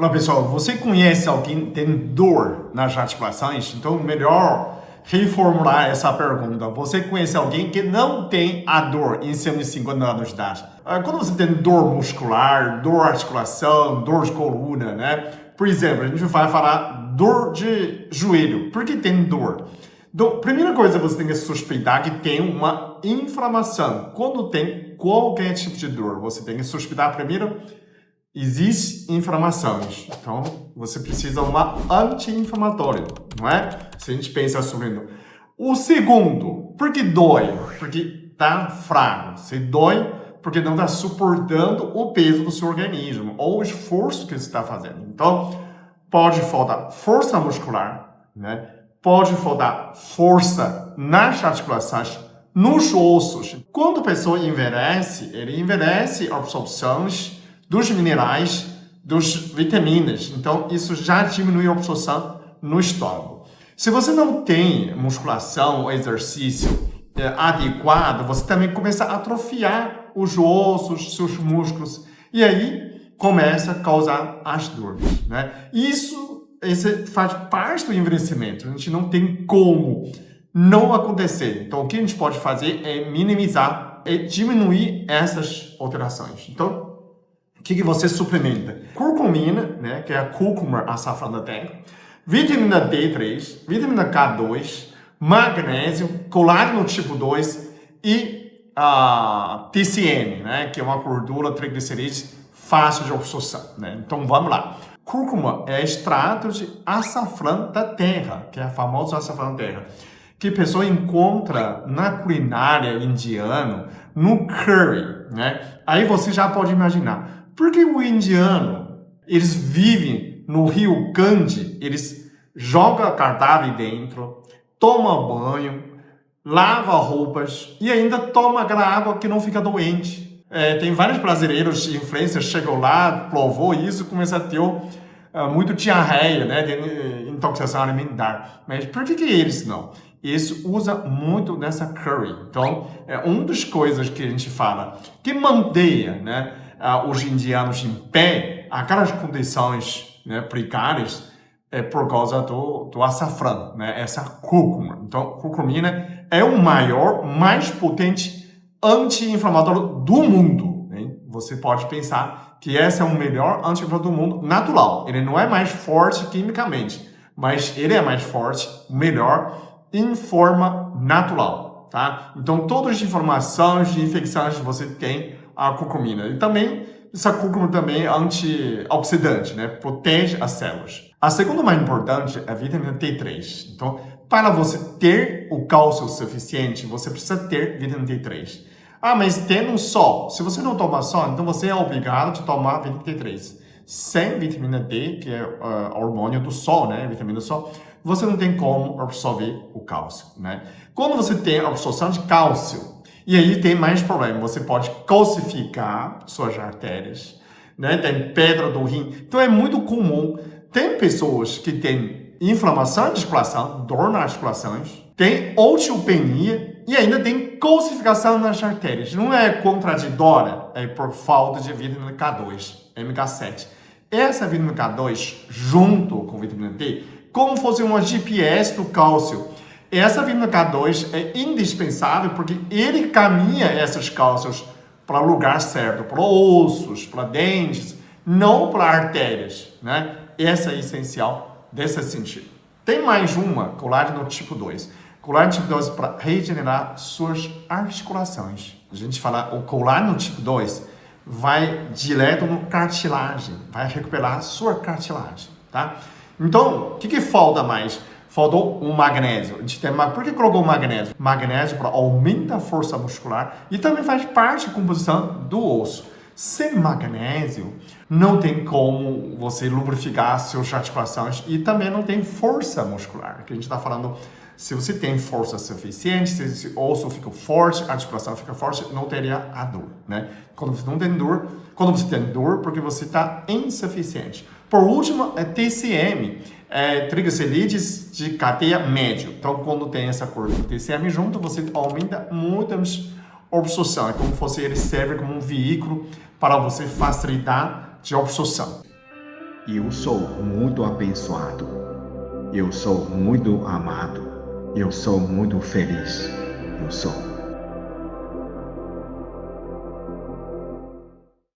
Olá pessoal, você conhece alguém que tem dor nas articulações? Então, melhor reformular essa pergunta. Você conhece alguém que não tem a dor em cima de 50 anos de idade? Quando você tem dor muscular, dor articulação, dor de coluna, né? Por exemplo, a gente vai falar dor de joelho. Por que tem dor? Então, primeira coisa, você tem que suspeitar que tem uma inflamação. Quando tem qualquer tipo de dor, você tem que suspeitar primeiro. Existem inflamações, então você precisa de uma anti-inflamatória, não é? Se a gente pensa sobre isso. O segundo, por que dói? Porque tá fraco. Você dói porque não está suportando o peso do seu organismo ou o esforço que você está fazendo. Então, pode faltar força muscular, né? Pode faltar força nas articulações, nos ossos. Quando a pessoa envelhece, ele envelhece absorções dos minerais, das vitaminas. Então, isso já diminui a absorção no estômago. Se você não tem musculação ou exercício adequado, você também começa a atrofiar os ossos, seus músculos, e aí começa a causar as dores, né? Isso faz parte do envelhecimento. A gente não tem como não acontecer. Então, o que a gente pode fazer é minimizar e diminuir essas alterações. Então, o que você suplementa? Curcumina, né, que é a cúrcuma açafrão da terra, vitamina D3, vitamina K2, magnésio, colágeno tipo 2 e TCM, né, que é uma gordura triglicerídeos fácil de absorção, né? Então vamos lá. Cúrcuma é extrato de açafrão da terra, que é a famosa açafrão da terra, que a pessoa encontra na culinária indiana, no curry, né? Aí você já pode imaginar. Por que o indiano, eles vivem no rio Ganges, eles jogam cadáver dentro, tomam banho, lavam roupas e ainda tomam aquela água que não fica doente. Tem vários brasileiros de influência chegou lá, provou isso, começou a ter muito diarreia, né, de intoxicação alimentar. Mas por que eles não? Eles usam muito nessa curry. Então, é uma das coisas que a gente fala, que mantenha, né, os indianos em pé, aquelas condições, né, precárias, é por causa do açafrão, né, essa cúrcuma. Então, curcumina é o maior, mais potente anti-inflamatório do mundo, né? Você pode pensar que esse é o melhor anti-inflamatório do mundo natural. Ele não é mais forte quimicamente, mas ele é mais forte, melhor, em forma natural, tá? Então, todas as informações de infecções você tem a curcumina. E também, essa cúrcuma também é antioxidante, né? Protege as células. A segunda mais importante é a vitamina T3. Então, para você ter o cálcio suficiente, você precisa ter vitamina T3. Mas tendo só, se você não tomar só, então você é obrigado a tomar vitamina T3. Sem vitamina D, que é o hormônio do sol, né? Vitamina do sol, você não tem como absorver o cálcio, né? Quando você tem absorção de cálcio, e aí tem mais problema, você pode calcificar suas artérias, né? Tem pedra do rim. Então é muito comum. Tem pessoas que têm inflamação de articulação, dor nas articulações, tem osteopenia e ainda tem calcificação nas artérias. Não é contraditória, é por falta de vitamina K2, MK7. Essa vitamina K2, junto com vitamina D, como fosse uma GPS do cálcio. Essa vitamina K2 é indispensável porque ele caminha esses cálcios para o lugar certo, para ossos, para dentes, não para artérias, né? Essa é essencial desse sentido. Tem mais uma, colágeno tipo 2. Colágeno tipo 2 para regenerar suas articulações. A gente fala, o colágeno tipo 2 vai direto no cartilagem, vai recuperar a sua cartilagem, tá? Então, o que falta mais? Faltou um magnésio. A gente tem, por que colocou o magnésio? Magnésio para aumentar a força muscular e também faz parte da composição do osso. Sem magnésio, não tem como você lubrificar suas articulações e também não tem força muscular. Que a gente está falando, se você tem força suficiente, se esse osso fica forte, a articulação fica forte, não teria a dor, né? Quando você não tem dor, quando você tem dor, porque você está insuficiente. Por último, é TCM, triglicerídeos de cadeia médio. Então, quando tem essa cor do TCM junto, você aumenta muito a absorção. É como se ele serve como um veículo para você facilitar de absorção. Eu sou muito abençoado. Eu sou muito amado. Eu sou muito feliz. Eu sou.